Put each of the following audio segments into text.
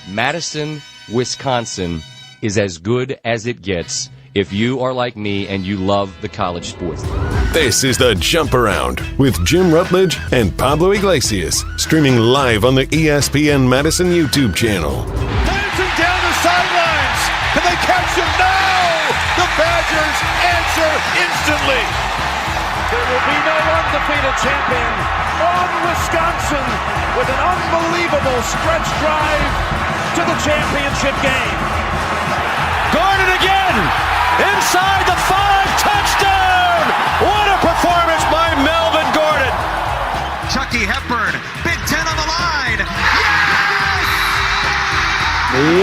Madison, Wisconsin is as good as it gets if you are like me and you love the college sports. This is the Jump Around with Jim Rutledge and Pablo Iglesias, streaming live on the ESPN Madison YouTube channel. Dancing down the sidelines. Can they catch him? No! The Badgers answer instantly. There will be no undefeated champion on Wisconsin with an unbelievable stretch drive to the championship game. Gordon again! Inside the 5, touchdown! What a performance by Melvin Gordon! Chucky Hepburn, Big Ten on the line. Yes!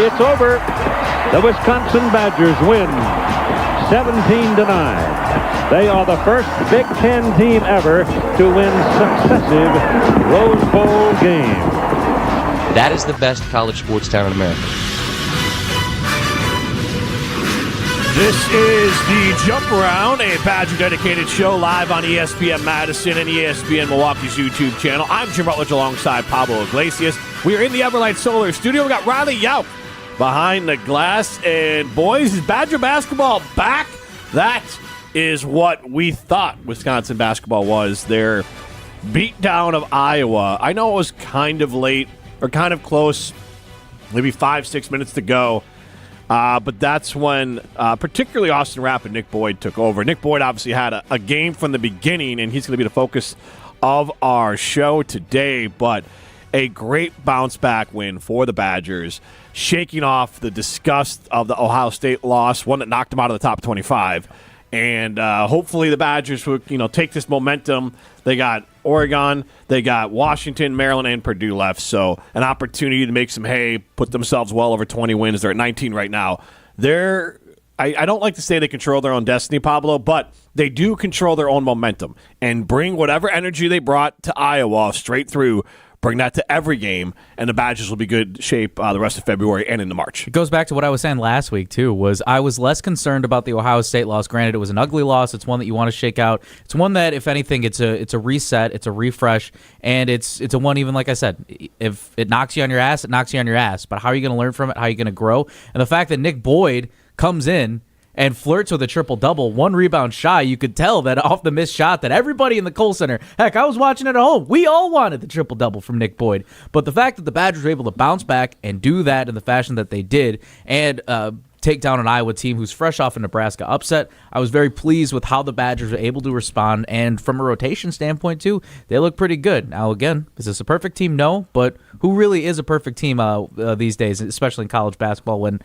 It's over. The Wisconsin Badgers win 17-9. They are the first Big Ten team ever to win successive Rose Bowl games. That is the best college sports town in America. This is the Jump Around, a Badger-dedicated show live on ESPN Madison and ESPN Milwaukee's YouTube channel. I'm Jim Rutledge alongside Pablo Iglesias. We are in the Everlight Solar Studio. We got Riley Yauk behind the glass. And boys, is Badger basketball back? That is what we thought Wisconsin basketball was. Their beatdown of Iowa. I know it was kind of late or kind of close, maybe 5-6 minutes to go. But that's when particularly Austin Rapp and Nick Boyd took over. Nick Boyd obviously had a game from the beginning, and he's going to be the focus of our show today. But a great bounce-back win for the Badgers, shaking off the disgust of the Ohio State loss, one that knocked them out of the top 25. And hopefully the Badgers will, take this momentum. They got Oregon, they got Washington, Maryland, and Purdue left. So an opportunity to make some hay, put themselves well over 20 wins. They're at 19 right now. I don't like to say they control their own destiny, Pablo, but they do control their own momentum and bring whatever energy they brought to Iowa straight through. Bring that to every game, and the Badgers will be good shape the rest of February and into March. It goes back to what I was saying last week, too, was I was less concerned about the Ohio State loss. Granted, it was an ugly loss. It's one that you want to shake out. It's one that, if anything, it's a reset, it's a refresh, and it's a one, even like I said, if it knocks you on your ass, it knocks you on your ass. But how are you going to learn from it? How are you going to grow? And the fact that Nick Boyd comes in and flirts with a triple-double, 1 rebound shy, you could tell that off the missed shot that everybody in the Kohl Center, heck, I was watching it at home. We all wanted the triple-double from Nick Boyd. But the fact that the Badgers were able to bounce back and do that in the fashion that they did and take down an Iowa team who's fresh off a Nebraska upset, I was very pleased with how the Badgers were able to respond. And from a rotation standpoint, too, they look pretty good. Now, again, is this a perfect team? No, but who really is a perfect team these days, especially in college basketball when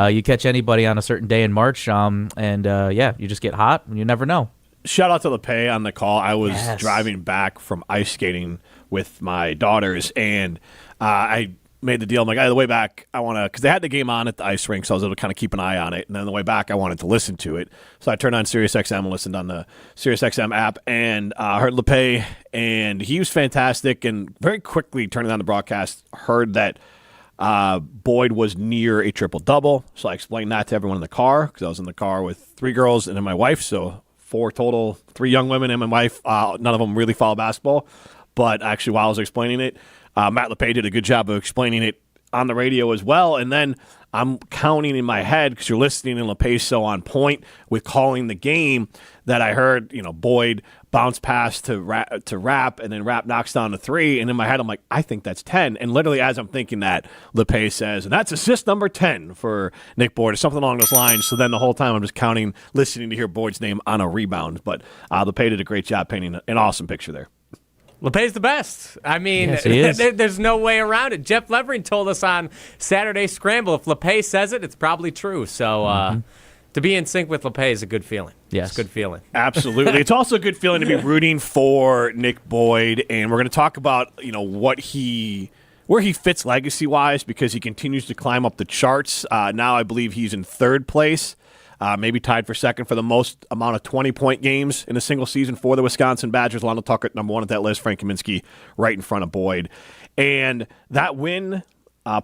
you catch anybody on a certain day in March you just get hot and you never know. Shout out to LePay on the call. I was driving back from ice skating with my daughters, and I made the deal. I'm like, the way back, I want to, because they had the game on at the ice rink, so I was able to kind of keep an eye on it. And then the way back, I wanted to listen to it. So I turned on SiriusXM and listened on the SiriusXM app and heard LePay, and he was fantastic. And very quickly, turning on the broadcast, heard that Boyd was near a triple-double. So I explained that to everyone in the car, because I was in the car with 3 girls and then my wife, so 4 total, 3 young women and my wife. None of them really follow basketball. But actually, while I was explaining it, Matt LePay did a good job of explaining it on the radio as well. And then I'm counting in my head, because you're listening, and LePay's so on point with calling the game, that I heard, Boyd bounce pass to Rapp, and then Rapp knocks down the 3. And in my head, I'm like, I think that's 10. And literally as I'm thinking that, LePay says, and that's assist number 10 for Nick Boyd, or something along those lines. So then the whole time I'm just counting, listening to hear Boyd's name on a rebound. But LePay did a great job painting an awesome picture there. LePay's the best. I mean, yes, there's no way around it. Jeff Levering told us on Saturday Scramble, if LePay says it, it's probably true. So to be in sync with LePay is a good feeling. Yes. It's a good feeling. Absolutely. It's also a good feeling to be rooting for Nick Boyd, and we're going to talk about, where he fits legacy-wise, because he continues to climb up the charts. Now I believe he's in 3rd place. Maybe tied for 2nd for the most amount of 20-point games in a single season for the Wisconsin Badgers. Lionel Tucker, number 1 at that list. Frank Kaminsky right in front of Boyd. And that win,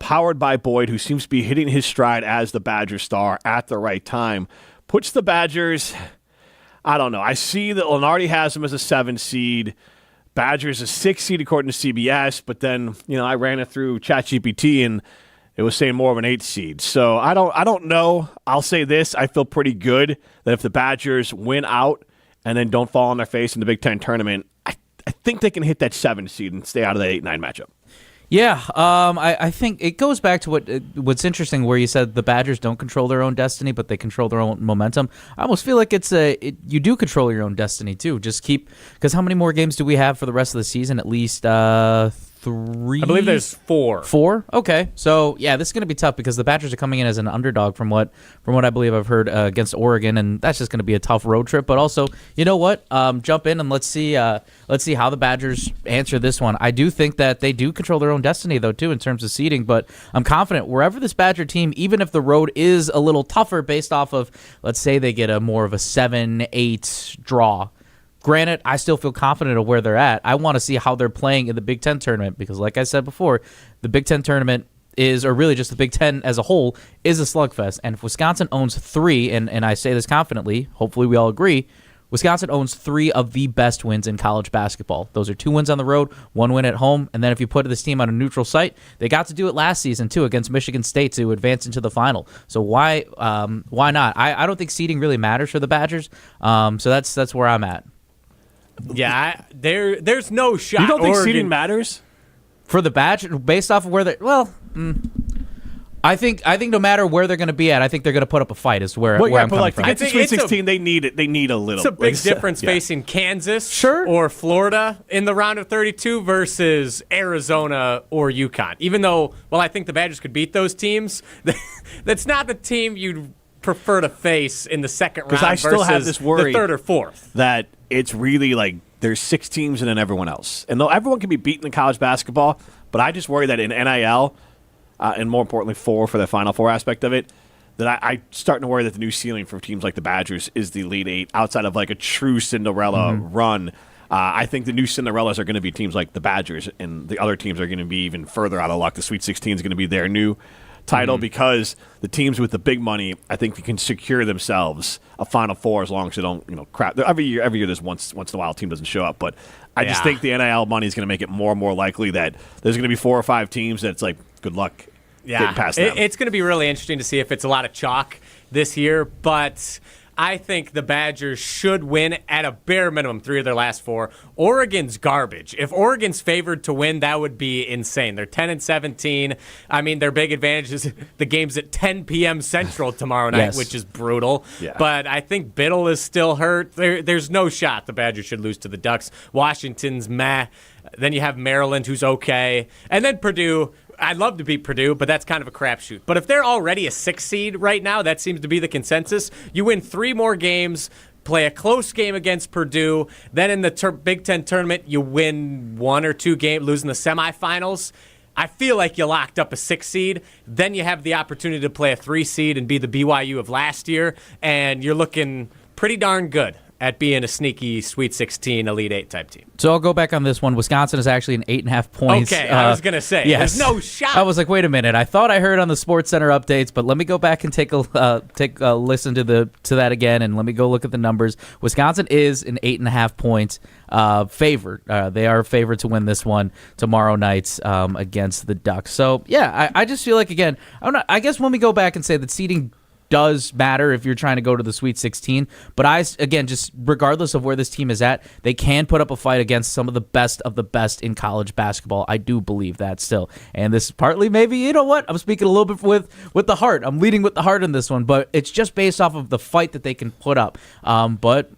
powered by Boyd, who seems to be hitting his stride as the Badger star at the right time, puts the Badgers, I don't know. I see that Lunardi has them as a 7 seed. Badgers a 6 seed according to CBS. But then, I ran it through ChatGPT, and it was saying more of an 8 seed. So I don't know. I'll say this. I feel pretty good that if the Badgers win out and then don't fall on their face in the Big Ten tournament, I think they can hit that 7 seed and stay out of that 8-9 matchup. Yeah, I think it goes back to what's interesting, where you said the Badgers don't control their own destiny, but they control their own momentum. I almost feel like you do control your own destiny too. Just because how many more games do we have for the rest of the season? At least 3. I believe there's 4. 4? Okay. So, yeah, this is going to be tough because the Badgers are coming in as an underdog from what I believe I've heard against Oregon, and that's just going to be a tough road trip. But also, you know what? Jump in and let's see how the Badgers answer this one. I do think that they do control their own destiny, though, too, in terms of seeding, but I'm confident wherever this Badger team, even if the road is a little tougher based off of, let's say they get a more of a 7-8 draw. Granted, I still feel confident of where they're at. I want to see how they're playing in the Big Ten tournament because, like I said before, the Big Ten tournament is, or really just the Big Ten as a whole, is a slugfest. And if Wisconsin owns 3, and I say this confidently, hopefully we all agree, Wisconsin owns 3 of the best wins in college basketball. Those are 2 wins on the road, 1 win at home, and then if you put this team on a neutral site, they got to do it last season too against Michigan State to advance into the final. So why not? I don't think seeding really matters for the Badgers. So that's where I'm at. Yeah, there's no shot. You don't think Oregon seeding matters? For the Badgers, based off of where they're... Well, I think no matter where they're going to be at, I think they're going to put up a fight is where I'm coming from. To get to Sweet 16, they need it. They need a little. It's a big difference facing Kansas or Florida in the round of 32 versus Arizona or UConn. Even though, I think the Badgers could beat those teams, that's not the team you'd prefer to face in the second round. Because I still have this worry the third or fourth. That it's really like there's 6 teams and then everyone else. And though everyone can be beaten in college basketball, but I just worry that in NIL, and more importantly for the Final Four aspect of it, that I'm starting to worry that the new ceiling for teams like the Badgers is the Elite 8 outside of like a true Cinderella run. I think the new Cinderellas are going to be teams like the Badgers, and the other teams are going to be even further out of luck. The Sweet 16 is going to be their new title because the teams with the big money, I think, can secure themselves a Final Four as long as they don't, crap. Every year there's once in a while a team doesn't show up, but I just think the NIL money is going to make it more and more likely that there's going to be 4 or 5 teams that's like, good luck getting past them. It's going to be really interesting to see if it's a lot of chalk this year, but I think the Badgers should win at a bare minimum 3 of their last 4. Oregon's garbage. If Oregon's favored to win, that would be insane. They're 10-17. I mean, their big advantage is the game's at 10 p.m. Central tomorrow night, which is brutal. Yeah. But I think Biddle is still hurt. There's no shot the Badgers should lose to the Ducks. Washington's meh. Then you have Maryland, who's okay. And then Purdue. I'd love to beat Purdue, but that's kind of a crapshoot. But if they're already a 6 seed right now, that seems to be the consensus. You win 3 more games, play a close game against Purdue, then in the Big Ten tournament, you win 1 or 2 games, losing the semifinals. I feel like you locked up a 6 seed. Then you have the opportunity to play a 3 seed and be the BYU of last year, and you're looking pretty darn good at being a sneaky Sweet 16 Elite 8 type team. So I'll go back on this one. Wisconsin is actually an 8.5 points. Okay, I was going to say, there's no shot. I was like, wait a minute. I thought I heard on the Sports Center updates, but let me go back and take a listen to that again, and let me go look at the numbers. Wisconsin is an 8.5 points favored. They are favored to win this one tomorrow night against the Ducks. So, yeah, I just feel like, again, I guess when we go back and say that seeding does matter if you're trying to go to the Sweet 16, but again, just regardless of where this team is at, they can put up a fight against some of the best in college basketball. I do believe that still, and this is partly maybe, you know what, I'm speaking a little bit with the heart. I'm leading with the heart in this one, but it's just based off of the fight that they can put up. But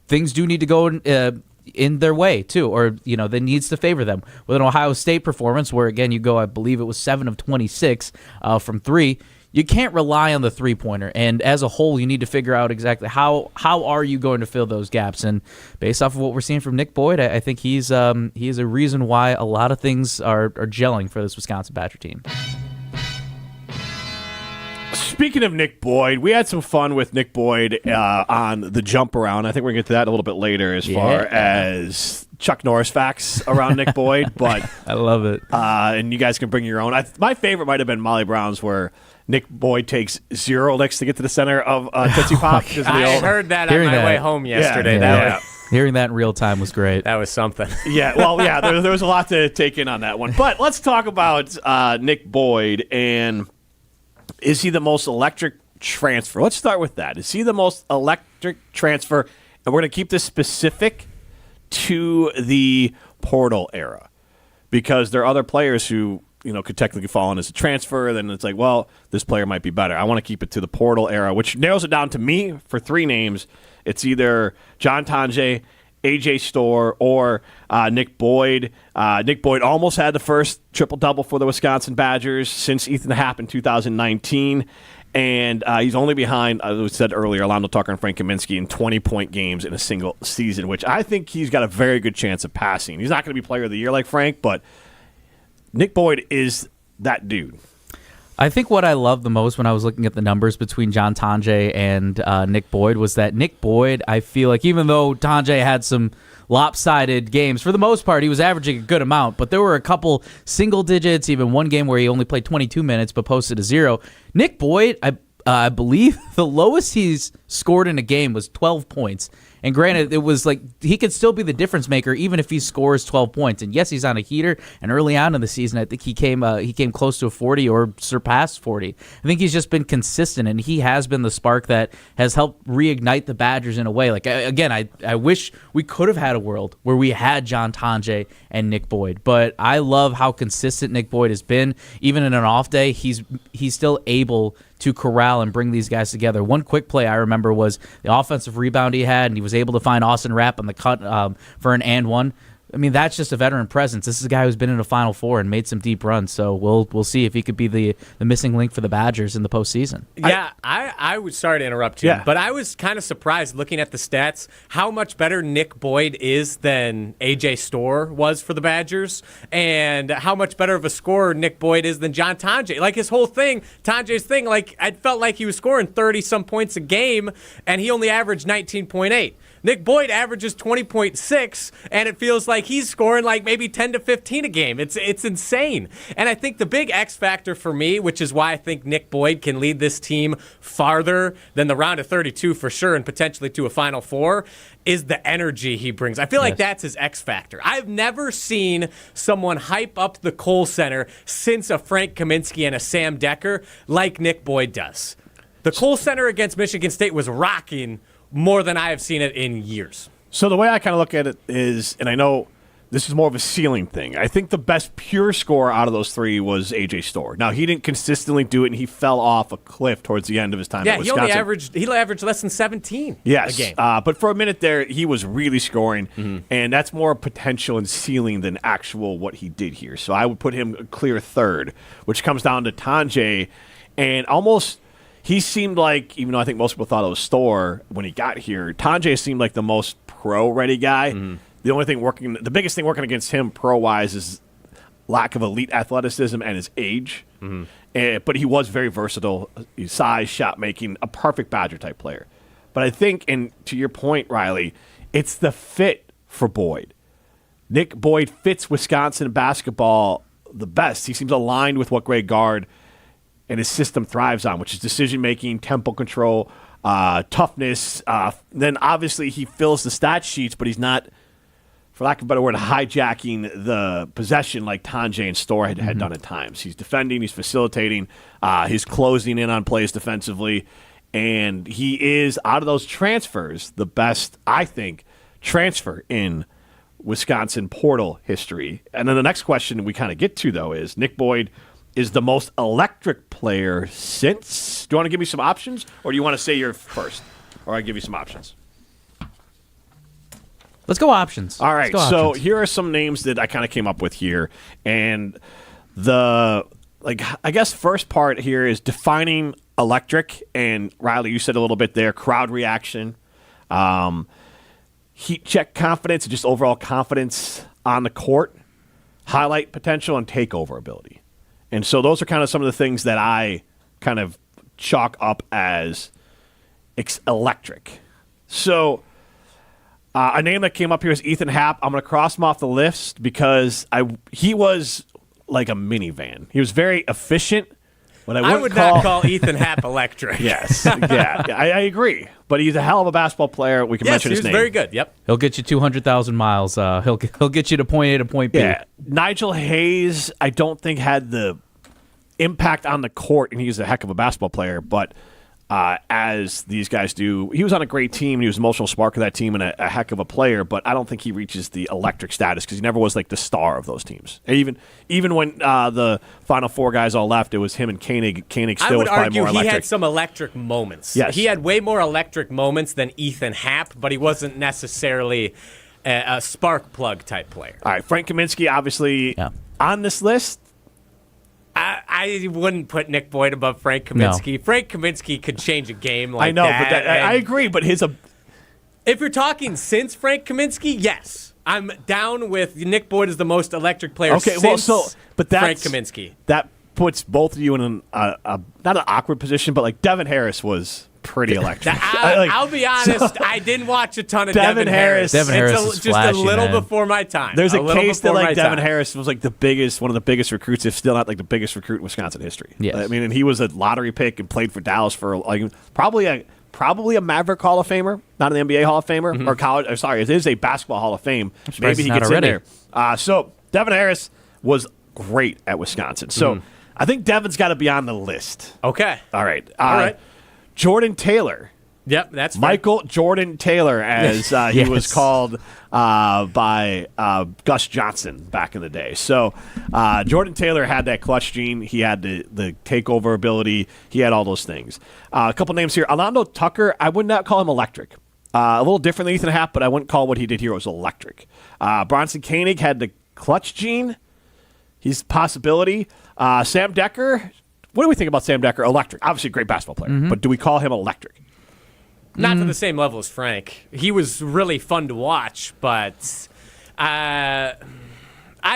things do need to go in their way too, or that needs to favor them. With an Ohio State performance where, again, you go, I believe it was 7 of 26 from 3. You can't rely on the three-pointer, and as a whole, you need to figure out exactly how are you going to fill those gaps. And based off of what we're seeing from Nick Boyd, I think he's a reason why a lot of things are gelling for this Wisconsin Badger team. Speaking of Nick Boyd, we had some fun with Nick Boyd on the jump around. I think we're going to get to that a little bit later as far as Chuck Norris facts around Nick Boyd. But I love it. And you guys can bring your own. My favorite might have been Molly Brown's, where Nick Boyd takes 0 licks to get to the center of Tootsie Pop. I heard that on my way home yesterday. Hearing that in real time was great. That was something. Yeah, there was a lot to take in on that one. But let's talk about Nick Boyd, and is he the most electric transfer? Let's start with that. Is he the most electric transfer? And we're going to keep this specific to the portal era, because there are other players who could technically fall in as a transfer. Then it's like, well, this player might be better. I want to keep it to the portal era, which narrows it down to me for 3 names. It's either John Tonje, AJ Storr, or Nick Boyd. Nick Boyd almost had the first triple-double for the Wisconsin Badgers since Ethan Happ in 2019. And he's only behind, as we said earlier, Alonzo Tucker and Frank Kaminsky in 20-point games in a single season, which I think he's got a very good chance of passing. He's not going to be player of the year like Frank, but Nick Boyd is that dude. I think what I loved the most when I was looking at the numbers between John Tonje and Nick Boyd was that Nick Boyd, I feel like even though Tonje had some lopsided games, for the most part, he was averaging a good amount, but there were a couple single digits, even one game where he only played 22 minutes but posted a 0. Nick Boyd, I believe the lowest he's scored in a game was 12 points. And granted, it was like he could still be the difference maker even if he scores 12 points. And yes, he's on a heater. And early on in the season, I think he came close to a 40 or surpassed 40. I think he's just been consistent, and he has been the spark that has helped reignite the Badgers in a way. Like again, I wish we could have had a world where we had John Tonje and Nick Boyd. But I love how consistent Nick Boyd has been. Even in an off day, he's still able to corral and bring these guys together. One quick play I remember was the offensive rebound he had, and he was able to find Austin Rapp on the cut for an and one. I mean, that's just a veteran presence. This is a guy who's been in a Final Four and made some deep runs. So we'll see if he could be the missing link for the Badgers in the postseason. Yeah, I was sorry to interrupt you, but I was kind of surprised looking at the stats how much better Nick Boyd is than AJ Storr was for the Badgers, and how much better of a scorer Nick Boyd is than John Tonje. Like his whole thing, Tonje's thing, like I felt like he was scoring 30-some points a game, and he only averaged 19.8. Nick Boyd averages 20.6, and it feels like he's scoring like maybe 10 to 15 a game. It's insane. And I think the big X factor for me, which is why I think Nick Boyd can lead this team farther than the round of 32 for sure and potentially to a Final Four, is the energy he brings. I feel like that's his X factor. I've never seen someone hype up the Kohl Center since a Frank Kaminsky and a Sam Decker like Nick Boyd does. The Kohl Center against Michigan State was rocking more than I have seen it in years. So the way I kind of look at it is, and I know this is more of a ceiling thing, I think the best pure scorer out of those 3 was AJ Storr. Now, he didn't consistently do it, and he fell off a cliff towards the end of his time at Wisconsin. He averaged less than 17 a game. But for a minute there, he was really scoring, and that's more potential and ceiling than actual what he did here. So I would put him a clear 3rd, which comes down to Tonje, and almost he seemed like, even though I think most people thought it was Storr when he got here, Tonje seemed like the most pro-ready guy. The biggest thing working against him pro-wise is lack of elite athleticism and his age. But he was very versatile, size, shot making, a perfect Badger-type player. But I think, and to your point, Riley, it's the fit for Boyd. Nick Boyd fits Wisconsin basketball the best. He seems aligned with what Greg Gard and his system thrives on, which is decision-making, tempo control, toughness. Then, obviously, he fills the stat sheets, but he's not, for lack of a better word, hijacking the possession like Tonje and Storr had done at times. He's defending, he's facilitating, he's closing in on plays defensively, and he is, out of those transfers, the best, I think, transfer in Wisconsin portal history. And then the next question we kind of get to, though, is Nick Boyd is the most electric player since. Do you want to give me some options, or do you want to say you're first? Or I give you some options. Let's go options. All right, so here are some names that I kind of came up with here. And I guess first part here is defining electric. And Riley, you said a little bit there, crowd reaction, heat check confidence, and just overall confidence on the court, highlight potential, and takeover ability. And so those are kind of some of the things that I kind of chalk up as electric. So a name that came up here is Ethan Happ. I'm going to cross him off the list because he was like a minivan. He was very efficient, But I would not call Ethan Happ electric. Yes. Yeah. I agree. But he's a hell of a basketball player. We can mention his name. Very good. Yep. He'll get you 200,000 miles. He'll get you to point A to point B. Yeah. Nigel Hayes, I don't think had the impact on the court, and he's a heck of a basketball player, but as these guys do, he was on a great team. He was an emotional spark of that team and a heck of a player, but I don't think he reaches the electric status because he never was like the star of those teams. And even when the Final Four guys all left, it was him and Koenig. Koenig still was probably more electric. He had some electric moments. Yes. He had way more electric moments than Ethan Happ, but he wasn't necessarily a spark plug type player. All right, Frank Kaminsky, obviously on this list. I wouldn't put Nick Boyd above Frank Kaminsky. No. Frank Kaminsky could change a game like that. I know, but I agree. But if you're talking since Frank Kaminsky, yes, I'm down with Nick Boyd as the most electric player. Frank Kaminsky. That puts both of you in not an awkward position, but like Devin Harris was pretty electric. I'll be honest, I didn't watch a ton of Devin Harris. Devin Harris is just flashy, a little man. before my time. There's a case that like Devin time. Harris was like one of the biggest recruits, if still not like the biggest recruit in Wisconsin history. Yes. I mean, and he was a lottery pick and played for Dallas for like probably a Maverick Hall of Famer, not an NBA Hall of Famer or college. Sorry, it is a basketball Hall of Fame. Maybe he gets in there. So Devin Harris was great at Wisconsin. So I think Devin's got to be on the list. Okay. All right. All right. Jordan Taylor. Yep, that's fair. Michael Jordan Taylor, as he was called by Gus Johnson back in the day. So Jordan Taylor had that clutch gene. He had the takeover ability. He had all those things. A couple names here. Alonzo Tucker, I would not call him electric. A little different than Ethan Happ, but I wouldn't call what he did here was electric. Bronson Koenig had the clutch gene. He's a possibility. Sam Decker, what do we think about Sam Decker? Electric. Obviously a great basketball player, but do we call him electric? Not to the same level as Frank. He was really fun to watch, but I'd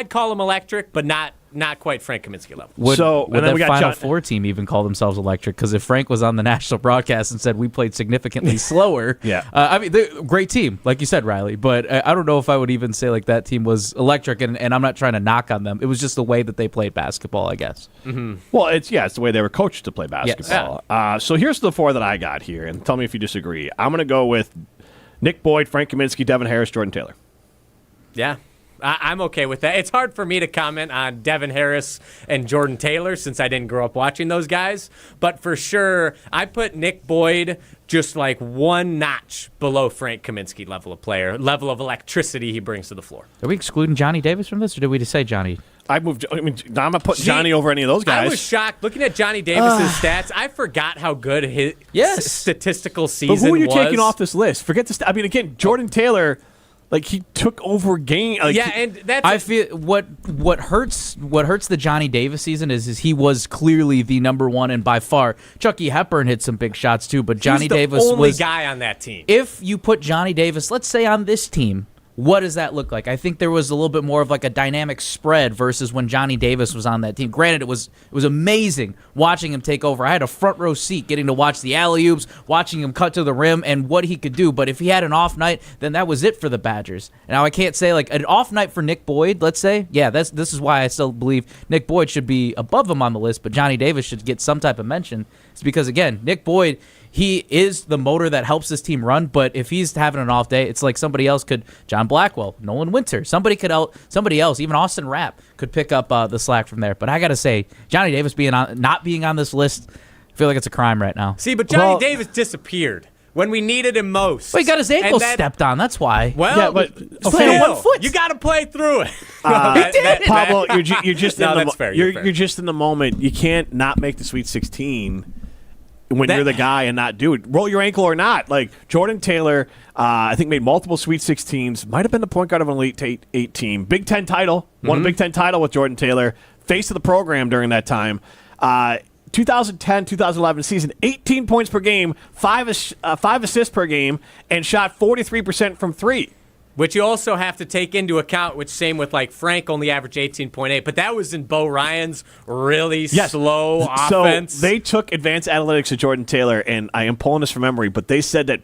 call him electric, but not quite Frank Kaminsky level. Would and then we the got Final Four team even call themselves electric? Because if Frank was on the national broadcast and said we played significantly slower, I mean, great team, like you said, Riley. But I don't know if I would even say like that team was electric, and I'm not trying to knock on them. It was just the way that they played basketball, I guess. Mm-hmm. Well, it's the way they were coached to play basketball. Yes. So here's the four that I got here, and tell me if you disagree. I'm going to go with Nick Boyd, Frank Kaminsky, Devin Harris, Jordan Taylor. Yeah. I'm okay with that. It's hard for me to comment on Devin Harris and Jordan Taylor since I didn't grow up watching those guys. But for sure, I put Nick Boyd just like one notch below Frank Kaminsky level of player, level of electricity he brings to the floor. Are we excluding Johnny Davis from this, or did we just say Johnny? I'm not putting Johnny over any of those guys. I was shocked. Looking at Johnny Davis's stats, I forgot how good his statistical season was. But who are you taking off this list? Forget this. I mean, again, Jordan Taylor... Like he took over game. And that's I feel what hurts the Johnny Davis season is he was clearly the number one and by far. Chucky Hepburn hit some big shots too, but Johnny Davis was the only guy on that team. If you put Johnny Davis, let's say on this team, what does that look like? I think there was a little bit more of like a dynamic spread versus when Johnny Davis was on that team. Granted, it was amazing watching him take over. I had a front row seat getting to watch the alley-oops, watching him cut to the rim and what he could do. But if he had an off night, then that was it for the Badgers. Now, I can't say like an off night for Nick Boyd, let's say. Yeah, this is why I still believe Nick Boyd should be above him on the list, but Johnny Davis should get some type of mention. It's because, again, Nick Boyd, he is the motor that helps this team run, but if he's having an off day, it's like somebody else could, John Blackwell, Nolan Winter, somebody else, even Austin Rapp could pick up the slack from there. But I got to say, Johnny Davis not being on this list, I feel like it's a crime right now. See, but Johnny Davis disappeared when we needed him most. Well, he got his ankle stepped on, that's why. Well, yeah, but playing on 1 foot. You got to play through it. Pablo, you're just that's fair. You're just in the moment. You can't not make the Sweet 16 when you're the guy and not do it. Roll your ankle or not. Like Jordan Taylor, I think made multiple Sweet 16s. Might have been the point guard of an Elite 8 team. Big Ten title. Won a Big Ten title with Jordan Taylor. Face of the program during that time. 2010, 2011 season, 18 points per game, 5 assists per game, and shot 43% from three. Which you also have to take into account, which same with like Frank only averaged 18.8, but that was in Bo Ryan's really slow offense. So they took advanced analytics of Jordan Taylor, and I am pulling this from memory, but they said that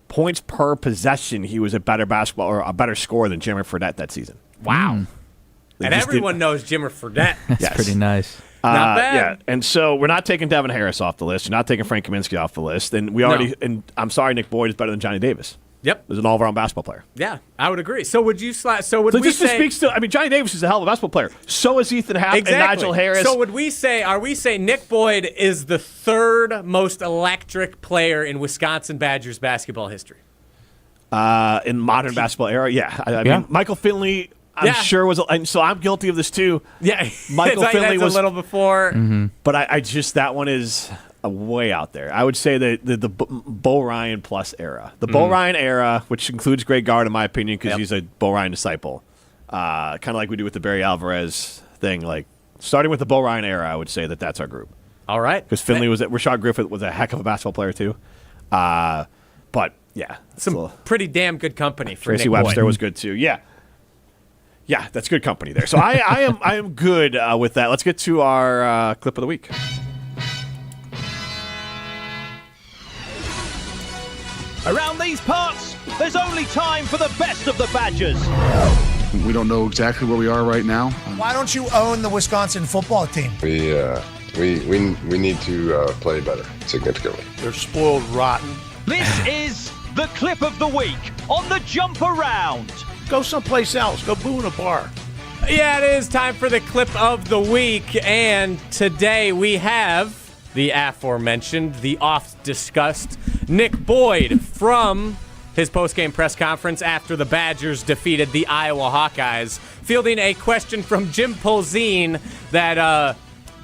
points per possession, he was a better basketball or a better scorer than Jimmer Fredette that season. Wow. And everyone knows Jimmer Fredette. That's pretty nice. Not bad. Yeah, and so we're not taking Devin Harris off the list. You're not taking Frank Kaminsky off the list. And we already and I'm sorry, Nick Boyd is better than Johnny Davis. Yep. There's an all-around basketball player. Yeah, I would agree. So would you So just speaks to, I mean, Johnny Davis is a hell of a basketball player. So is Ethan Happ and Nigel Harris. So are we saying Nick Boyd is the third most electric player in Wisconsin Badgers basketball history? In modern basketball era, yeah. I mean, Michael Finley, I'm sure was, and so I'm guilty of this too. Yeah, Michael Finley was a little before. Mm-hmm. But I just, that one is way out there. I would say the Bo Ryan plus era. The Bo Ryan era, which includes Greg Gard, in my opinion, because he's a Bo Ryan disciple. Kind of like we do with the Barry Alvarez thing. Like, starting with the Bo Ryan era, I would say that's our group. All right. Because Finley Rashad Griffith was a heck of a basketball player, too. But, yeah. Some pretty damn good company for Tracy Nick Webster Boyd. was good, too. Yeah. Yeah, that's good company there. So I am good with that. Let's get to our clip of the week. Around these parts, there's only time for the best of the Badgers. We don't know exactly where we are right now. Why don't you own the Wisconsin football team? We need to play better significantly. They're spoiled rotten. This is the clip of the week on the Jump Around. Go someplace else. Go boo in a bar. Yeah, it is time for the clip of the week, and today we have the aforementioned, the oft-discussed Nick Boyd from his post-game press conference after the Badgers defeated the Iowa Hawkeyes, fielding a question from Jim Polzine that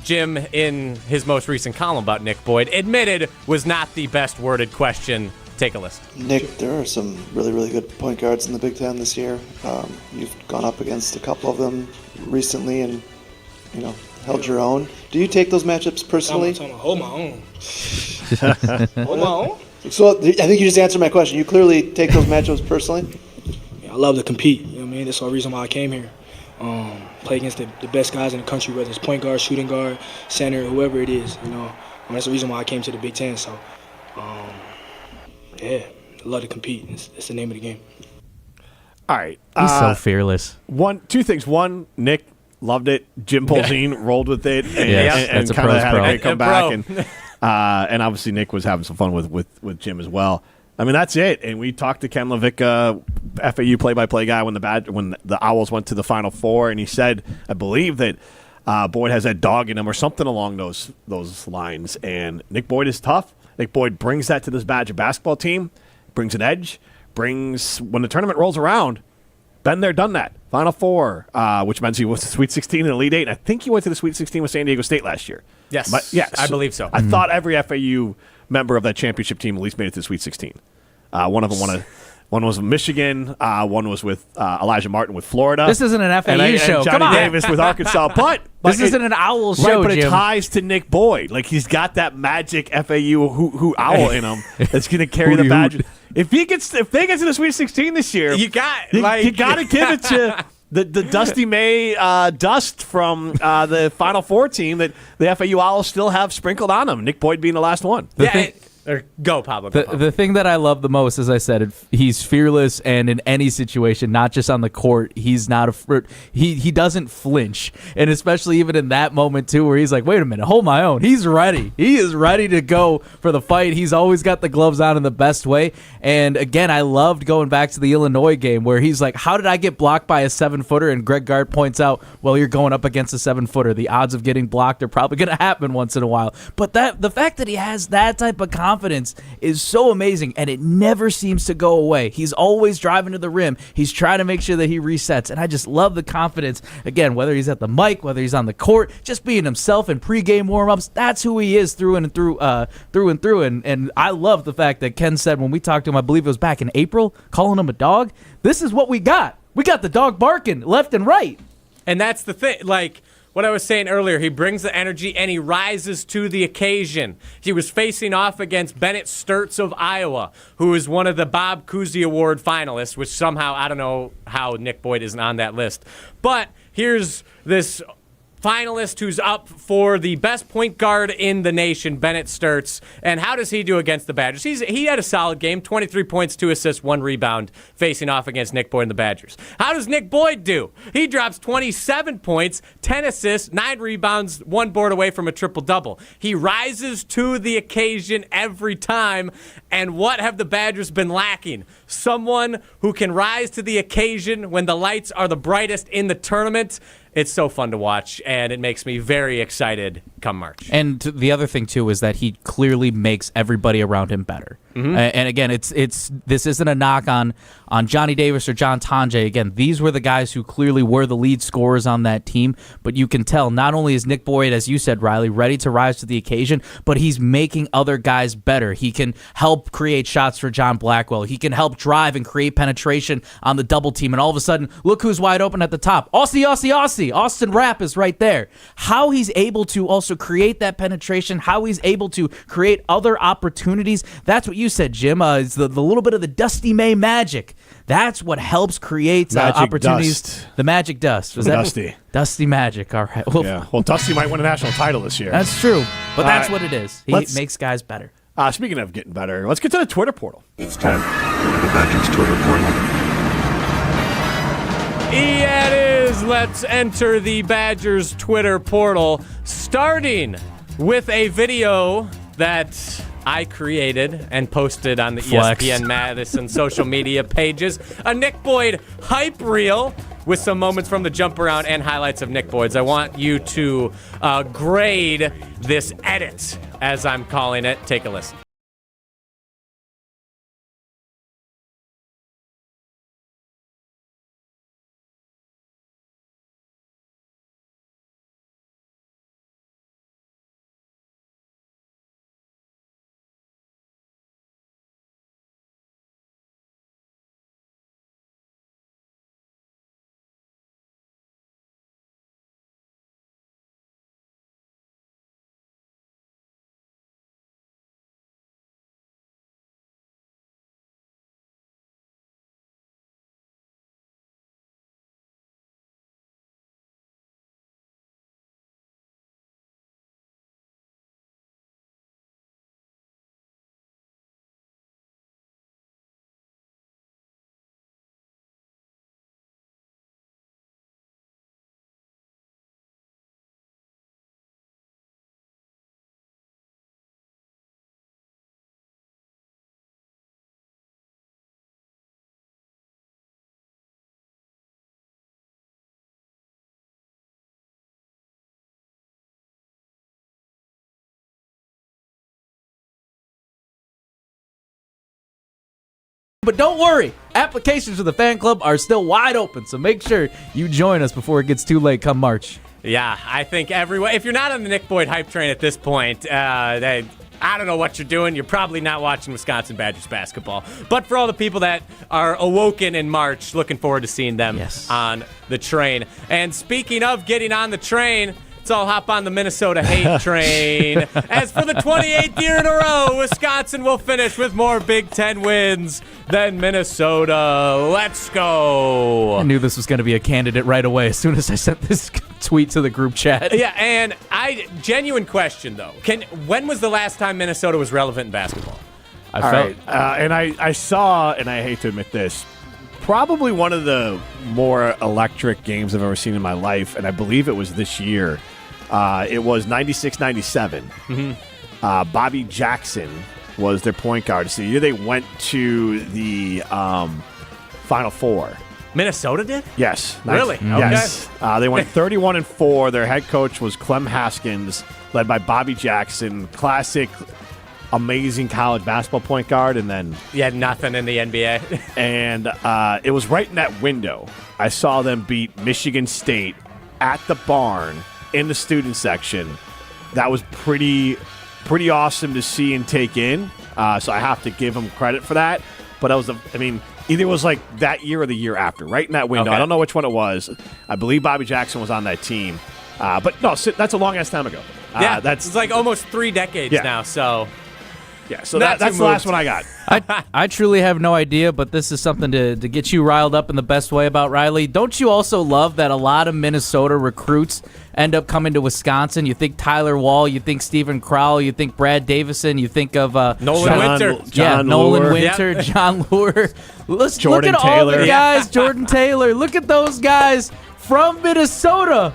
Jim, in his most recent column about Nick Boyd, admitted was not the best worded question. Take a listen. Nick, there are some really, really good point guards in the Big Ten this year. You've gone up against a couple of them recently and, held your own. Do you take those matchups personally? Hold my own. Hold my own? So I think you just answered my question. You clearly take those matchups personally? Yeah, I love to compete. You know what I mean? That's the reason why I came here. Play against the best guys in the country, whether it's point guard, shooting guard, center, whoever it is. That's the reason why I came to the Big Ten. So, I love to compete. It's the name of the game. All right. He's so fearless. Two things. One, Nick loved it. Jim Polzine rolled with it and kind of had a great comeback. And obviously Nick was having some fun with Jim as well. I mean, that's it. And we talked to Ken Levicka, FAU play-by-play guy, when the Owls went to the Final Four, and he said, I believe that Boyd has that dog in him or something along those lines. And Nick Boyd is tough. Nick Boyd brings that to this Badger basketball team, brings an edge, when the tournament rolls around, been there, done that. Final Four, which means he was to the Sweet 16 and Elite 8. And I think he went to the Sweet 16 with San Diego State last year. Yes, I believe so. I thought every FAU member of that championship team at least made it to the Sweet 16. One of them one was Michigan. One was with Elijah Martin with Florida. This isn't an FAU show. And Johnny Come on. Davis with Arkansas. But this isn't an Owl show, right, but Jim. it ties to Nick Boyd. Like, he's got that magic FAU who owl in him that's going to carry the Badgers. If they get to the Sweet 16 this year, you got to give it to the Dusty May dust from the Final Four team that the FAU Owls still have sprinkled on them. Nick Boyd being the last one. Go, Pablo. The thing that I love the most, as I said, he's fearless, and in any situation, not just on the court, he's not he doesn't flinch, and especially even in that moment too, where he's like, "Wait a minute, hold my own." He's ready. He is ready to go for the fight. He's always got the gloves on in the best way. And again, I loved going back to the Illinois game where he's like, "How did I get blocked by a 7-footer?" And Greg Gard points out, "Well, you're going up against a 7-footer. The odds of getting blocked are probably going to happen once in a while." But the fact that he has that type of confidence is so amazing, and it never seems to go away. He's always driving to the rim. He's trying to make sure that he resets, and I just love the confidence. Again, whether he's at the mic, whether he's on the court, just being himself in pregame warm-ups, that's who he is through and through. And I love the fact that Ken said when we talked to him, I believe it was back in April, calling him a dog. This is what we got. We got the dog barking left and right. And that's the thing, like what I was saying earlier, he brings the energy and he rises to the occasion. He was facing off against Bennett Sturtz of Iowa, who is one of the Bob Cousy Award finalists, which somehow, I don't know how Nick Boyd isn't on that list. But here's this finalist who's up for the best point guard in the nation, Bennett Sturtz. And how does he do against the Badgers? He had a solid game, 23 points, 2 assists, 1 rebound, facing off against Nick Boyd and the Badgers. How does Nick Boyd do? He drops 27 points, 10 assists, 9 rebounds, 1 board away from a triple-double. He rises to the occasion every time. And what have the Badgers been lacking? Someone who can rise to the occasion when the lights are the brightest in the tournament. It's so fun to watch, and it makes me very excited come March. And the other thing, too, is that he clearly makes everybody around him better. Mm-hmm. And again, this isn't a knock on Johnny Davis or John Tonje. Again, these were the guys who clearly were the lead scorers on that team, but you can tell not only is Nick Boyd, as you said, Riley, ready to rise to the occasion, but he's making other guys better. He can help create shots for John Blackwell. He can help drive and create penetration on the double team, and all of a sudden, look who's wide open at the top. Aussie. Austin Rapp is right there. How he's able to also create that penetration, how he's able to create other opportunities, that's what you said, Jim. It's the little bit of the Dusty May magic. That's what helps create opportunities. Dust. The magic dust. Was Dusty. Dusty magic. All right. Well, Dusty might win a national title this year. That's true, but that's what it is. He makes guys better. Speaking of getting better, let's get to the Twitter portal. It's time for the Badgers Twitter portal. Yeah, it is. Let's enter the Badgers Twitter portal, starting with a video that I created and posted on the ESPN Madison social media pages. A Nick Boyd hype reel with some moments from the jump around and highlights of Nick Boyd's. I want you to grade this edit, as I'm calling it. Take a listen. But don't worry, applications for the fan club are still wide open, so make sure you join us before it gets too late come March. Yeah, I think everyone, if you're not on the Nick Boyd hype train at this point, I don't know what you're doing. You're probably not watching Wisconsin Badgers basketball. But for all the people that are awoken in March, looking forward to seeing them on the train. And speaking of getting on the train, let's all hop on the Minnesota hate train. As for the 28th year in a row, Wisconsin will finish with more Big Ten wins than Minnesota. Let's go. I knew this was going to be a candidate right away as soon as I sent this tweet to the group chat. Yeah, and genuine question, though. When was the last time Minnesota was relevant in basketball? I saw, and I hate to admit this, probably one of the more electric games I've ever seen in my life, and I believe it was this year. It was 96-97. Mm-hmm. Bobby Jackson was their point guard. So the year they went to the Final Four. Minnesota did? Yes. Really? Okay. Yes. They went 31-4. Their head coach was Clem Haskins, led by Bobby Jackson. Classic, amazing college basketball point guard. And then he had nothing in the NBA. And it was right in that window. I saw them beat Michigan State at the Barn in the student section. That was pretty awesome to see and take in. So I have to give them credit for that. But either it was like that year or the year after, right in that window. Okay. I don't know which one it was. I believe Bobby Jackson was on that team. But no, that's a long-ass time ago. Yeah, it's like almost 3 decades now. So Yeah, so that's the last one I got. I truly have no idea, but this is something to get you riled up in the best way about Riley. Don't you also love that a lot of Minnesota recruits end up coming to Wisconsin? You think Tyler Wall, you think Stephen Crowell, you think Brad Davison, you think of Nolan Winter. Nolan Winter, John Lure. Look at all the guys, Jordan Taylor. Look at those guys from Minnesota.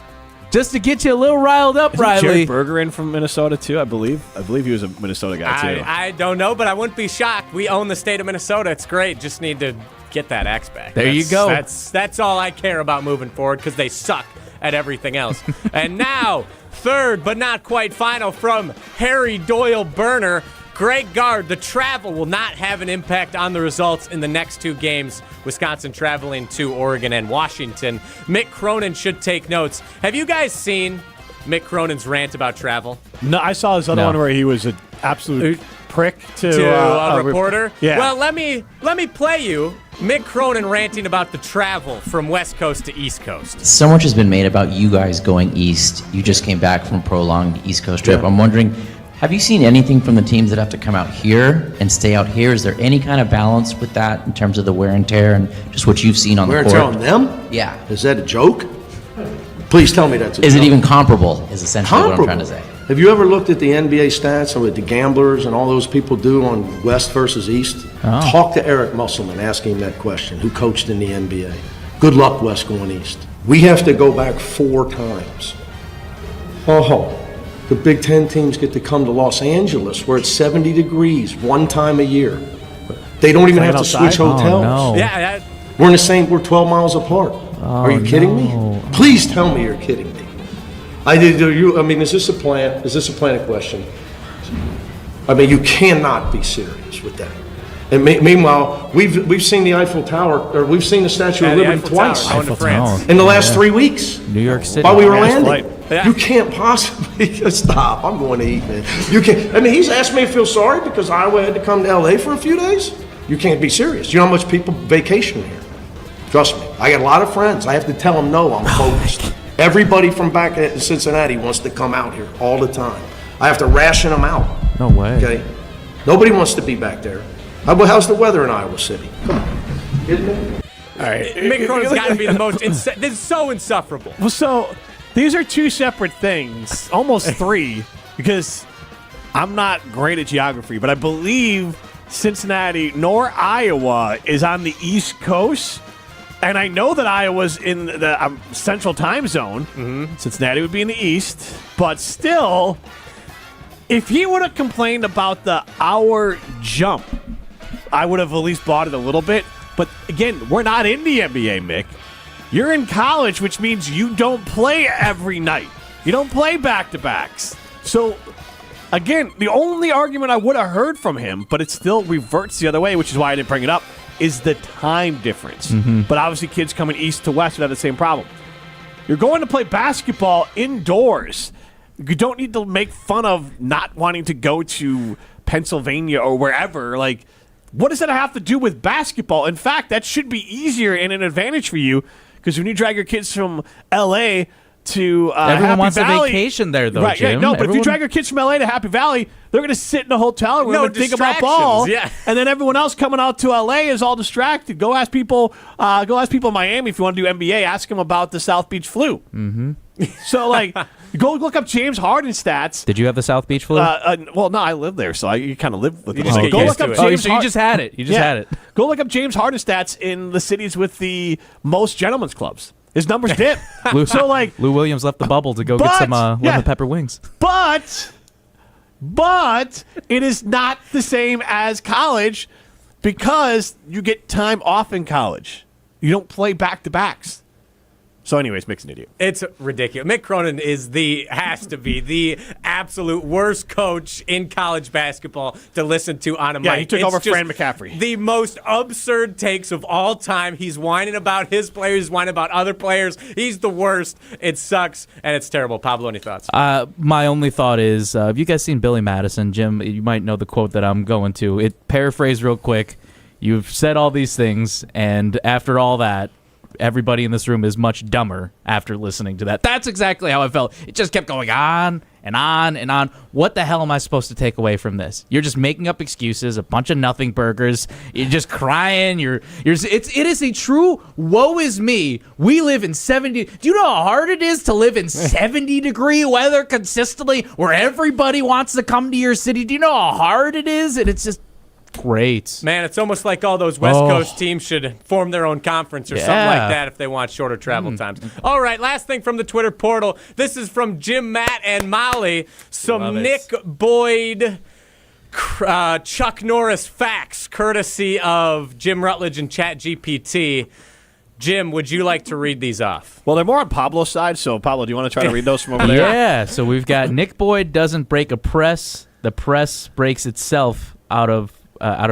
Just to get you a little riled up, Riley. Jared Berger in from Minnesota, too, I believe. I believe he was a Minnesota guy, too. I don't know, but I wouldn't be shocked. We own the state of Minnesota. It's great. Just need to get that X back. You go. That's all I care about moving forward because they suck at everything else. And now, third but not quite final from Harry Doyle Burner. Great guard. The travel will not have an impact on the results in the next two games. Wisconsin traveling to Oregon and Washington. Mick Cronin should take notes. Have you guys seen Mick Cronin's rant about travel? No, I saw this other one where he was an absolute prick to a reporter. Yeah. Well, let me play you Mick Cronin ranting about the travel from West Coast to East Coast. So much has been made about you guys going east. You just came back from a prolonged East Coast trip. Yeah. I'm wondering, have you seen anything from the teams that have to come out here and stay out here? Is there any kind of balance with that in terms of the wear and tear and just what you've seen on the court? Wear and tear on them? Yeah. Is that a joke? Please tell me that's a joke. Is it even comparable, is essentially what I'm trying to say. Have you ever looked at the NBA stats and what the gamblers and all those people do on West versus East? Oh. Talk to Eric Musselman, ask him that question, who coached in the NBA. Good luck, West going East. We have to go back 4 times. The Big Ten teams get to come to Los Angeles where it's 70 degrees one time a year. They don't even have to switch hotels. Oh, no. Yeah, We're in the same, we're 12 miles apart. Are you kidding me? Please tell me you're kidding me. Is this a plan? Is this a planted question? I mean, you cannot be serious with that. And meanwhile, we've seen the Eiffel Tower, or we've seen the Statue of Liberty twice in the last 3 weeks. New York City. While we were landing. You can't possibly stop. I'm going to eat, man. You can't. I mean, he's asked me to feel sorry because Iowa had to come to LA for a few days. You can't be serious. You know how much people vacation here? Trust me. I got a lot of friends. I have to tell them no, I'm focused. Everybody from back in Cincinnati wants to come out here all the time. I have to ration them out. No way. Okay? Nobody wants to be back there. How's the weather in Iowa City? Come on. Kidding me? All right. Mick Cronin's got to be the most. This is so insufferable. Well, so these are 2 separate things, almost 3, because I'm not great at geography, but I believe Cincinnati nor Iowa is on the East Coast. And I know that Iowa's in the central time zone. Mm-hmm. Cincinnati would be in the east. But still, if he would have complained about the hour jump, I would have at least bought it a little bit. But again, we're not in the NBA, Mick. You're in college, which means you don't play every night. You don't play back-to-backs. So, again, the only argument I would have heard from him, but it still reverts the other way, which is why I didn't bring it up, is the time difference. Mm-hmm. But obviously kids coming east to west would have the same problem. You're going to play basketball indoors. You don't need to make fun of not wanting to go to Pennsylvania or wherever. Like, what does that have to do with basketball? In fact, that should be easier and an advantage for you because when you drag your kids from L.A. to everyone Happy wants Valley, a vacation there, though, right? Jim. Yeah, no, but if you drag your kids from LA to Happy Valley, they're going to sit in a hotel room and think about ball. Yeah. And then everyone else coming out to LA is all distracted. Go ask people. In Miami if you want to do NBA. Ask them about the South Beach flu. Mm-hmm. So go look up James Harden stats. Did you have the South Beach flu? Well, no, I live there, so you kind of live with it. Just get Go used look to up it. James. So you just had it. You just had it. Go look up James Harden stats in the cities with the most gentlemen's clubs. His numbers dip. Lou Williams left the bubble to go get some lemon pepper wings. But it is not the same as college because you get time off in college. You don't play back-to-backs. So anyways, Mick's an idiot. It's ridiculous. Mick Cronin has to be the absolute worst coach in college basketball to listen to on a mic. Yeah, he took over Fran McCaffrey. The most absurd takes of all time. He's whining about his players, he's whining about other players. He's the worst. It sucks, and it's terrible. Pablo, any thoughts? My only thought is, have you guys seen Billy Madison? Jim, you might know the quote that I'm going to. It paraphrased real quick. You've said all these things, and after all that, everybody in this room is much dumber after listening to that. That's exactly how I felt. It just kept going on and on and on. What the hell am I supposed to take away from this? You're just making up excuses, a bunch of nothing burgers. You're just crying. It is a true woe is me. We live in 70. Do you know how hard it is to live in 70-degree weather consistently where everybody wants to come to your city? Do you know how hard it is? And it's just great. Man, it's almost like all those West Coast teams should form their own conference or something like that if they want shorter travel times. All right, last thing from the Twitter portal. This is from Jim, Matt, and Molly. Some Nick Boyd, Chuck Norris facts, courtesy of Jim Rutledge and ChatGPT. Jim, would you like to read these off? Well, they're more on Pablo's side, so Pablo, do you want to try to read those from over there? Yeah, so we've got Nick Boyd doesn't break a press. The press breaks itself out of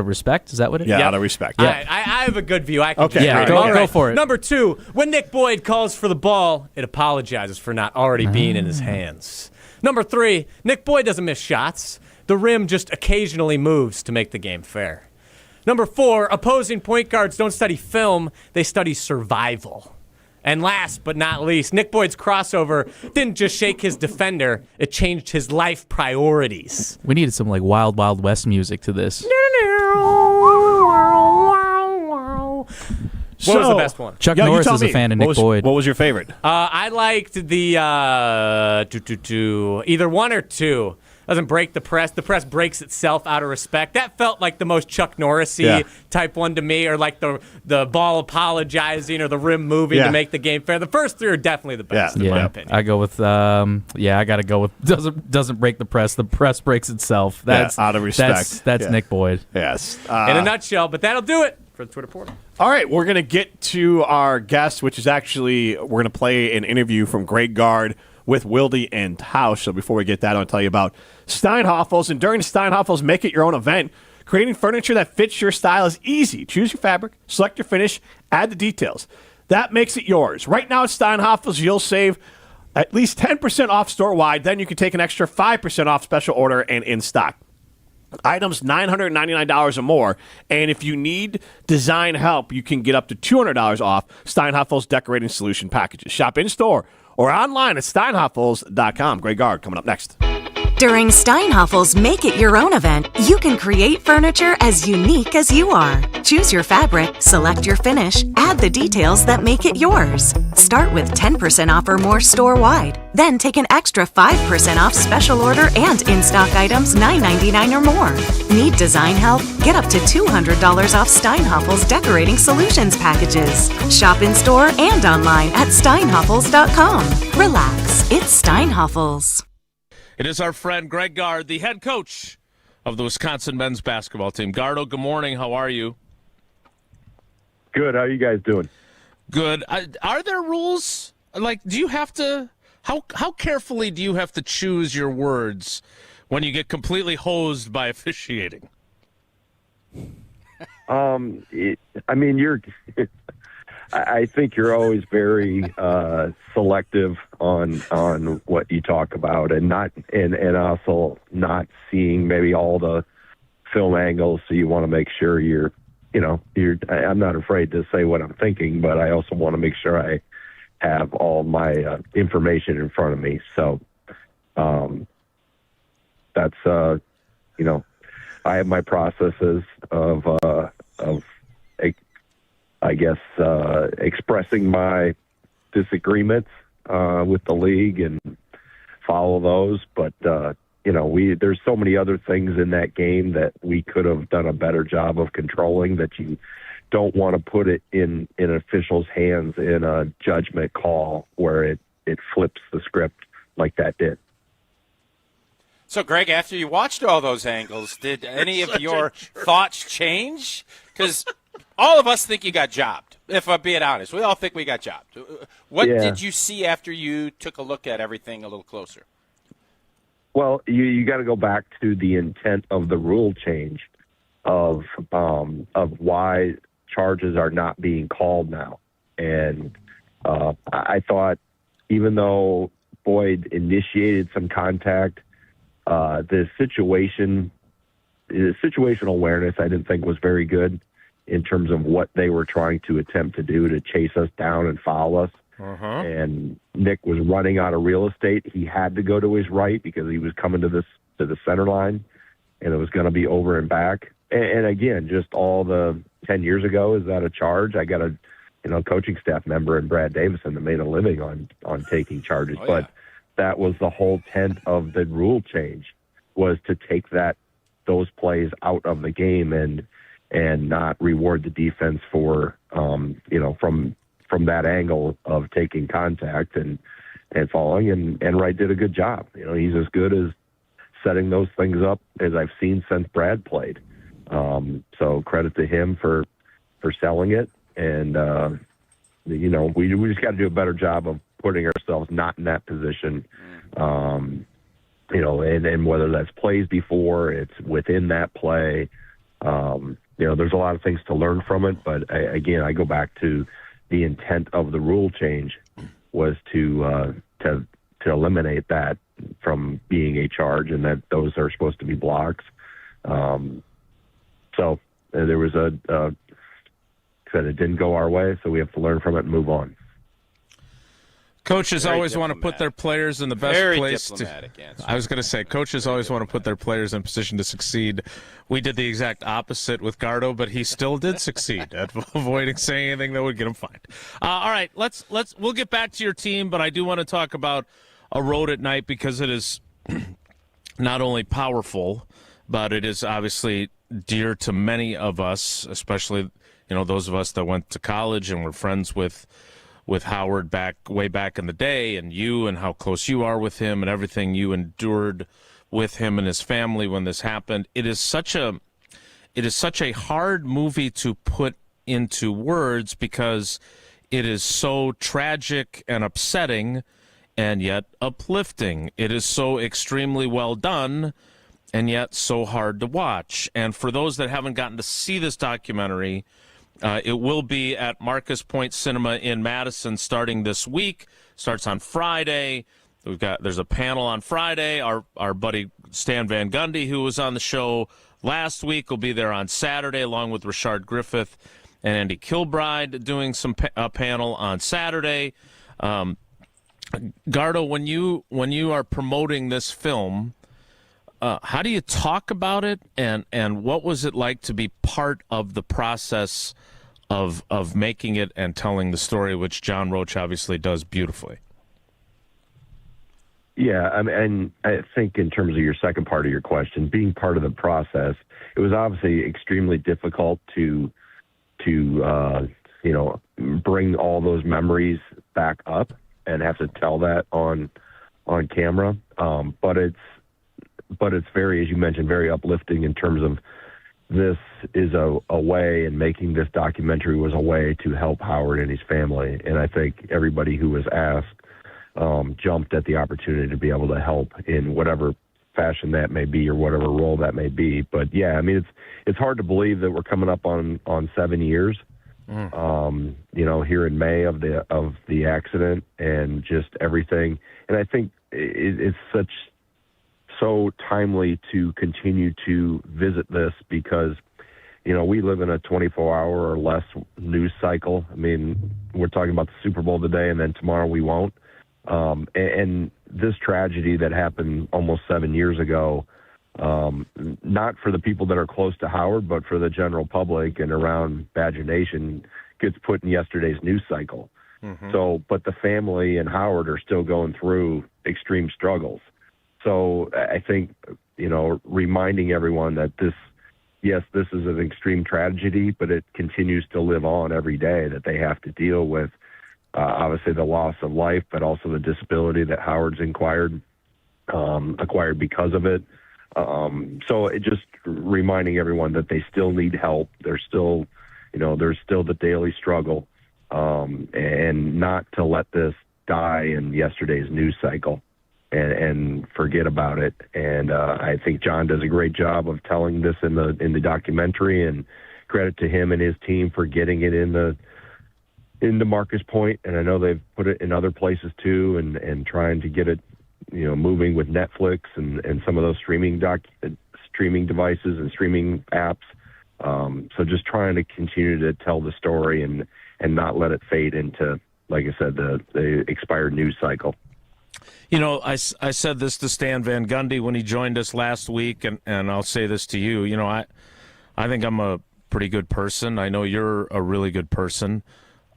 respect. Is that what it is? Yeah, out of respect. Yeah. I have a good view. I can go for it. Number 2, when Nick Boyd calls for the ball, it apologizes for not already being in his hands. Number 3, Nick Boyd doesn't miss shots. The rim just occasionally moves to make the game fair. Number 4, opposing point guards don't study film, they study survival. And last but not least, Nick Boyd's crossover didn't just shake his defender, it changed his life priorities. We needed some like Wild Wild West music to this. What was the best one? Chuck Norris is a fan of Nick Boyd. What was your favorite? I liked the either 1 or 2. Doesn't break the press. The press breaks itself out of respect. That felt like the most Chuck Norris-y type one to me, or like the ball apologizing or the rim moving to make the game fair. The first 3 are definitely the best in my opinion. I go with I got to go with doesn't break the press. The press breaks itself. That's out of respect. That's Nick Boyd. Yes. In a nutshell, but that'll do it for the Twitter portal. All right, we're going to get to our guest, which is actually we're going to play an interview from Greg Gard with Wilde and Tausch. So before we get that, I'll tell you about Steinhafels. And during Steinhafels Make It Your Own event, creating furniture that fits your style is easy. Choose your fabric, select your finish, add the details. That makes it yours. Right now at Steinhafels, you'll save at least 10% off store-wide. Then you can take an extra 5% off special order and in stock. Items $999 or more. And if you need design help, you can get up to $200 off Steinhafels Decorating Solution packages. Shop in-store or online at steinhafels.com. Greg Gard coming up next. During Steinhafels Make It Your Own event, you can create furniture as unique as you are. Choose your fabric, select your finish, add the details that make it yours. Start with 10% off or more store-wide. Then take an extra 5% off special order and in-stock items $9.99 or more. Need design help? Get up to $200 off Steinhafels Decorating Solutions packages. Shop in-store and online at steinhafels.com. Relax, it's Steinhafels. It is our friend Greg Gard, the head coach of the Wisconsin men's basketball team. Gardo, good morning. How are you? Good. How are you guys doing? Good. Are there rules? Like, do you have to how carefully do you have to choose your words when you get completely hosed by officiating? I think you're always very selective on what you talk about, and also not seeing maybe all the film angles. So you want to make sure I'm not afraid to say what I'm thinking, but I also want to make sure I have all my information in front of me. So that's I have my processes of I guess expressing my disagreements with the league and follow those. But there's so many other things in that game that we could have done a better job of controlling, that you don't want to put it in an official's hands in a judgment call where it flips the script like that did. So, Greg, after you watched all those angles, did any of your thoughts change? Because all of us think you got jobbed, if I'm being honest. We all think we got jobbed. What did you see after you took a look at everything a little closer? Well, you got to go back to the intent of the rule change of why charges are not being called now. And I thought, even though Boyd initiated some contact, the situational awareness I didn't think was very good. in terms of what they were trying to attempt to do to chase us down and foul us. And Nick was running out of real estate. He had to go to his right because he was coming to the center line, and it was going to be over and back. And again, just all the 10 years ago, is that a charge? I got a coaching staff member in Brad Davison that made a living on taking charges. But that was the whole intent of the rule change, was to take those plays out of the game and not reward the defense for from that angle of taking contact and falling. And Wright did a good job. He's as good as setting those things up as I've seen since Brad played. So credit to him for selling it. And, we just got to do a better job of putting ourselves not in that position. And whether that's plays before, it's within that play. There's a lot of things to learn from it. But I go back to the intent of the rule change was to eliminate that from being a charge, and that those are supposed to be blocks. So there was said it didn't go our way, so we have to learn from it and move on. Coaches always want to put their players in the best place. I was going to say, coaches always want to put their players in position to succeed. We did the exact opposite with Gardo, but he still did succeed at avoiding saying anything that would get him fined. All right, we'll get back to your team, but I do want to talk about a road at night because it is not only powerful, but it is obviously dear to many of us, especially those of us that went to college and were friends with Howard way back in the day, and you and how close you are with him and everything you endured with him and his family when this happened. It is such a hard movie to put into words because it is so tragic and upsetting and yet uplifting. It is so extremely well done and yet so hard to watch. And for those that haven't gotten to see this documentary, it will be at Marcus Point Cinema in Madison starting this week. Starts on Friday. There's a panel on Friday. Our buddy Stan Van Gundy, who was on the show last week, will be there on Saturday, along with Rashard Griffith and Andy Kilbride doing some panel on Saturday. Gardo, when you are promoting this film, how do you talk about it, and what was it like to be part of the process of making it and telling the story, which John Roach obviously does beautifully? Yeah, and I think in terms of your second part of your question, being part of the process, it was obviously extremely difficult to bring all those memories back up and have to tell that on camera. But it's very, as you mentioned, very uplifting in terms of this is a way, and making this documentary was a way to help Howard and his family. And I think everybody who was asked jumped at the opportunity to be able to help in whatever fashion that may be or whatever role that may be. But yeah, I mean, it's hard to believe that we're coming up on 7 years, here in May of the accident and just everything. And I think it's so timely to continue to visit this because, we live in a 24-hour or less news cycle. I mean, we're talking about the Super Bowl today, and then tomorrow we won't. And this tragedy that happened almost 7 years ago, not for the people that are close to Howard, but for the general public and around Badger Nation, gets put in yesterday's news cycle. Mm-hmm. So, but the family and Howard are still going through extreme struggles. So I think, reminding everyone that this is an extreme tragedy, but it continues to live on every day, that they have to deal with, obviously the loss of life, but also the disability that Howard's acquired because of it. So it just reminding everyone that they still need help. There's still the daily struggle, and not to let this die in yesterday's news cycle and forget about it. And I think John does a great job of telling this in the documentary, and credit to him and his team for getting it into Marcus Point. And I know they've put it in other places too, and trying to get it, moving with Netflix and some of those streaming devices and streaming apps. So just trying to continue to tell the story and not let it fade into, like I said, the expired news cycle. You know, I said this to Stan Van Gundy when he joined us last week, and I'll say this to you. You know, I think I'm a pretty good person. I know you're a really good person.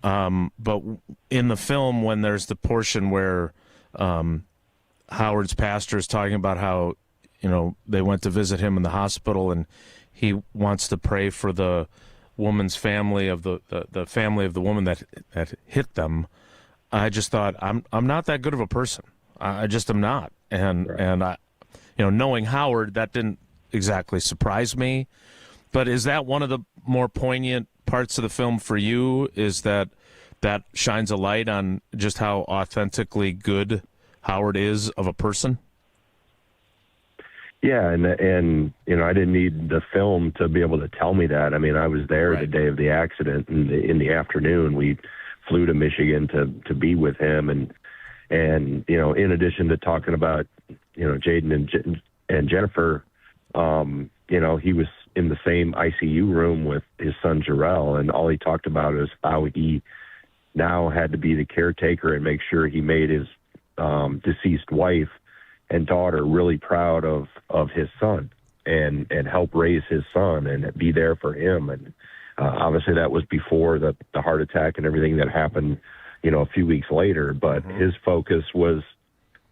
But in the film, when there's the portion where Howard's pastor is talking about how, you know, they went to visit him in the hospital and he wants to pray for the woman's family of the family of the woman that hit them, I just thought, I'm not that good of a person. I just am not. And I, you know, knowing Howard, that didn't exactly surprise me. But is that one of the more poignant parts of the film for you, is that shines a light on just how authentically good Howard is of a person? Yeah, and you know, I didn't need the film to be able to tell me that. I mean, I was there the day of the accident, and in the afternoon we flew to Michigan to be with him, and you know, in addition to talking about, you know, Jaden and Jennifer, you know, he was in the same ICU room with his son Jarrell, and all he talked about is how he now had to be the caretaker and make sure he made his deceased wife and daughter really proud of his son and help raise his son and be there for him. And obviously that was before the heart attack and everything that happened, you know, a few weeks later. But his focus was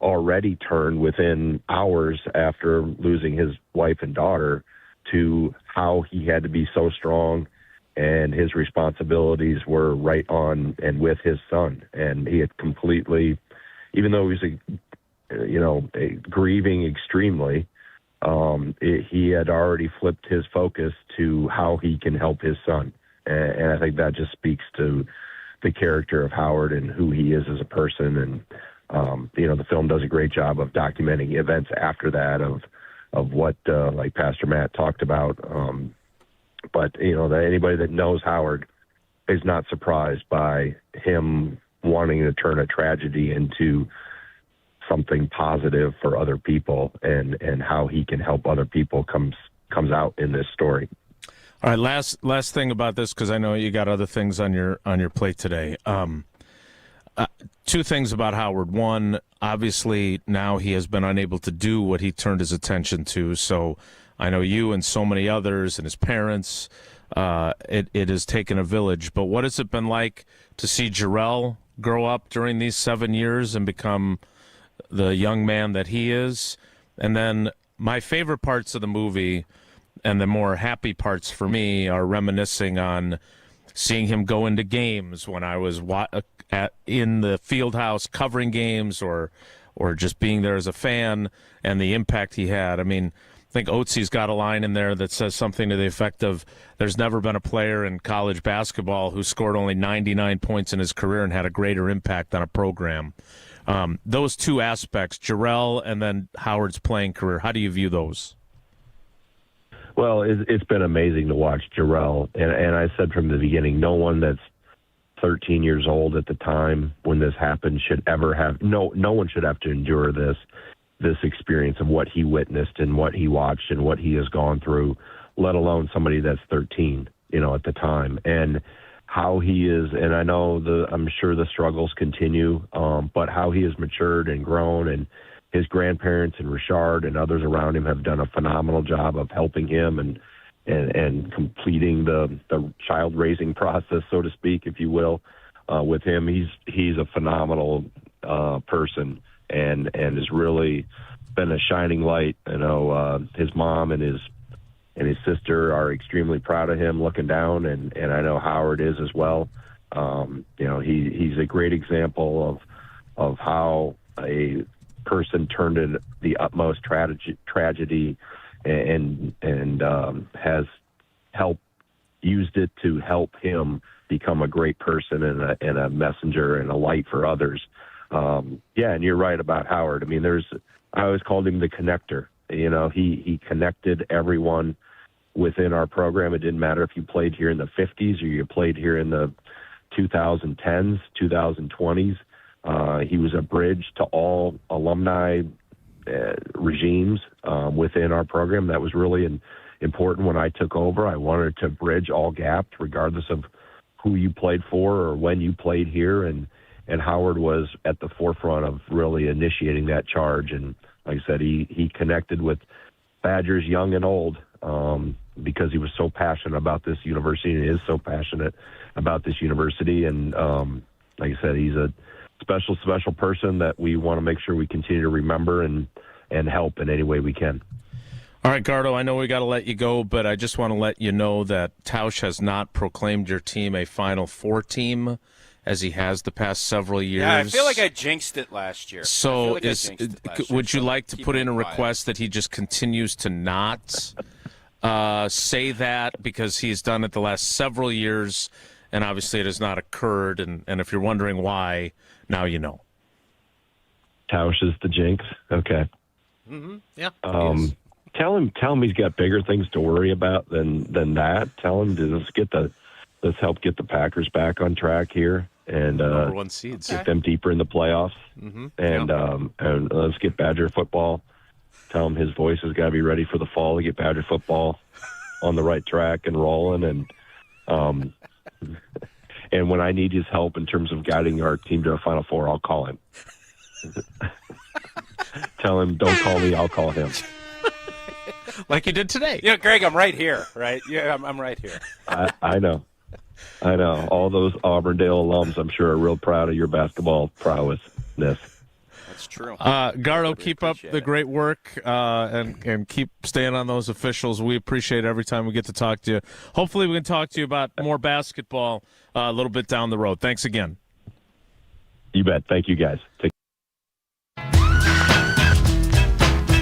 already turned within hours after losing his wife and daughter to how he had to be so strong, and his responsibilities were right on and with his son. And he had completely, even though he was grieving extremely, he had already flipped his focus to how he can help his son. And I think that just speaks to the character of Howard and who he is as a person. And, you know, the film does a great job of documenting events after that of what, like Pastor Matt talked about. But, you know, that anybody that knows Howard is not surprised by him wanting to turn a tragedy into something positive for other people, and how he can help other people comes out in this story. All right, last thing about this, because I know you got other things on your plate today. Two things about Howard. One, obviously now he has been unable to do what he turned his attention to. So I know you and so many others and his parents, it has taken a village. But what has it been like to see Jarrell grow up during these 7 years and become the young man that he is? And then my favorite parts of the movie, and the more happy parts for me, are reminiscing on seeing him go into games when I was in the field house covering games, or just being there as a fan, and the impact he had. I mean, I think Oatsy's got a line in there that says something to the effect of, there's never been a player in college basketball who scored only 99 points in his career and had a greater impact on a program. Those two aspects, Jarrell and then Howard's playing career, how do you view those? Well, it's been amazing to watch Jarrell. And I said from the beginning, no one that's 13 years old at the time when this happened should ever have, no one should have to endure this experience of what he witnessed and what he watched and what he has gone through, let alone somebody that's 13, you know, at the time. And how he is, and I know I'm sure the struggles continue, but how he has matured and grown, and his grandparents and Richard and others around him have done a phenomenal job of helping him and completing the child raising process, so to speak, if you will, with him. He's a phenomenal person and has really been a shining light. You know, his mom and his sister are extremely proud of him looking down, and I know Howard is as well. You know, he's a great example of how a person turned in the utmost tragedy and has used it to help him become a great person and a messenger and a light for others. Yeah, and you're right about Howard. I mean, I always called him the connector. You know, he connected everyone within our program. It didn't matter if you played here in the 50s or you played here in the 2010s, 2020s. He was a bridge to all alumni regimes within our program. That was really important when I took over. I wanted to bridge all gaps, regardless of who you played for or when you played here. And Howard was at the forefront of really initiating that charge. And like I said, he connected with Badgers young and old because he was so passionate about this university and is so passionate about this university. And like I said, he's a special person that we want to make sure we continue to remember and help in any way we can. All right, Gardo, I know we got to let you go, but I just want to let you know that Tausch has not proclaimed your team a Final Four team as he has the past several years. Yeah, I feel like I jinxed it last year. So would you like to put in a request that he just continues to not say that, because he's done it the last several years, and obviously it has not occurred, and if you're wondering why, now you know. Tausch is the jinx? Okay. Mm-hmm. Yeah. Tell him he's got bigger things to worry about than that. Tell him to let's help get the Packers back on track here and number one seeds. Get them deeper in the playoffs. Mm-hmm. And let's get Badger football. Tell him his voice has got to be ready for the fall to get Badger football on the right track and rolling. And and when I need his help in terms of guiding our team to a Final Four, I'll call him. Tell him, don't call me, I'll call him. Like you did today. You know, Greg, I'm right here, right? Yeah, I'm right here. I know. All those Auburndale alums, I'm sure, are real proud of your basketball prowess. That's true. Gardo, keep up the great work and keep staying on those officials. We appreciate every time we get to talk to you. Hopefully we can talk to you about more basketball a little bit down the road. Thanks again. You bet. Thank you, guys. Take